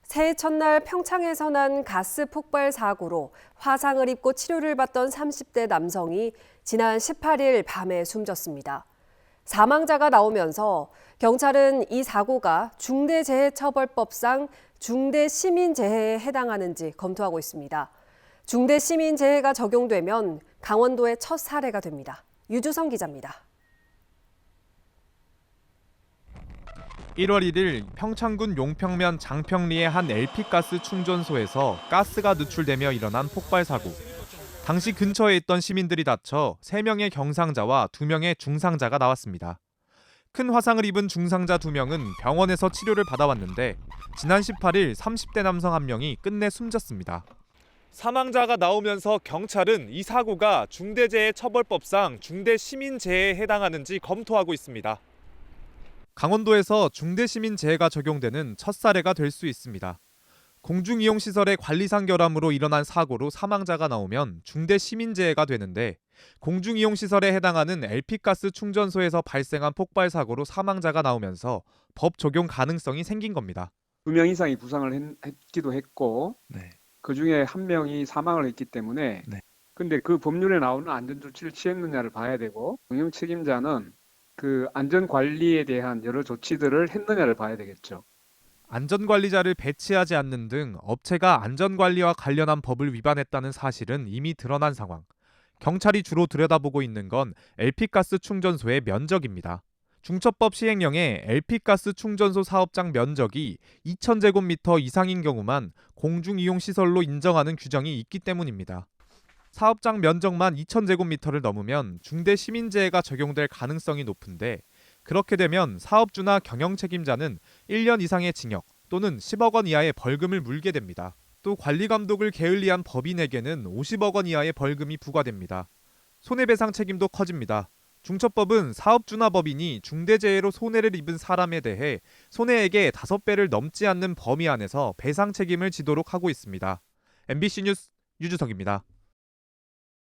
새해 첫날 평창에서 난 가스 폭발 사고로 화상을 입고 치료를 받던 30대 남성이 지난 18일 밤에 숨졌습니다. 사망자가 나오면서 경찰은 이 사고가 중대재해처벌법상 중대시민재해에 해당하는지 검토하고 있습니다. 중대시민재해가 적용되면 강원도의 첫 사례가 됩니다. 유주성 기자입니다. 1월 1일 평창군 용평면 장평리의 한 LP가스 충전소에서 가스가 누출되며 일어난 폭발 사고. 당시 근처에 있던 시민들이 다쳐 3명의 경상자와 2명의 중상자가 나왔습니다. 큰 화상을 입은 중상자 2명은 병원에서 치료를 받아왔는데 지난 18일 30대 남성 1명이 끝내 숨졌습니다. 사망자가 나오면서 경찰은 이 사고가 중대재해처벌법상 중대시민재해에 해당하는지 검토하고 있습니다. 강원도에서 중대시민재해가 적용되는 첫 사례가 될 수 있습니다. 공중이용시설의 관리상 결함으로 일어난 사고로 사망자가 나오면 중대시민재해가 되는데 공중이용시설에 해당하는 LP가스 충전소에서 발생한 폭발 사고로 사망자가 나오면서 법 적용 가능성이 생긴 겁니다. 2명 이상이 부상을 했기도 했고 네. 그중에 1명이 사망을 했기 때문에 네. 근데 그 법률에 나오는 안전조치를 취했느냐를 봐야 되고 경영 책임자는 그 안전관리에 대한 여러 조치들을 했느냐를 봐야 되겠죠. 안전관리자를 배치하지 않는 등 업체가 안전관리와 관련한 법을 위반했다는 사실은 이미 드러난 상황. 경찰이 주로 들여다보고 있는 건 LP가스 충전소의 면적입니다. 중처법 시행령에 LP가스 충전소 사업장 면적이 2,000제곱미터 이상인 경우만 공중이용시설로 인정하는 규정이 있기 때문입니다. 사업장 면적만 2,000제곱미터를 넘으면 중대시민재해가 적용될 가능성이 높은데 그렇게 되면 사업주나 경영책임자는 1년 이상의 징역 또는 10억 원 이하의 벌금을 물게 됩니다. 또 관리감독을 게을리한 법인에게는 50억 원 이하의 벌금이 부과됩니다. 손해배상 책임도 커집니다. 중처법은 사업주나 법인이 중대재해로 손해를 입은 사람에 대해 손해액의 5배를 넘지 않는 범위 안에서 배상 책임을 지도록 하고 있습니다. MBC 뉴스 유주석입니다.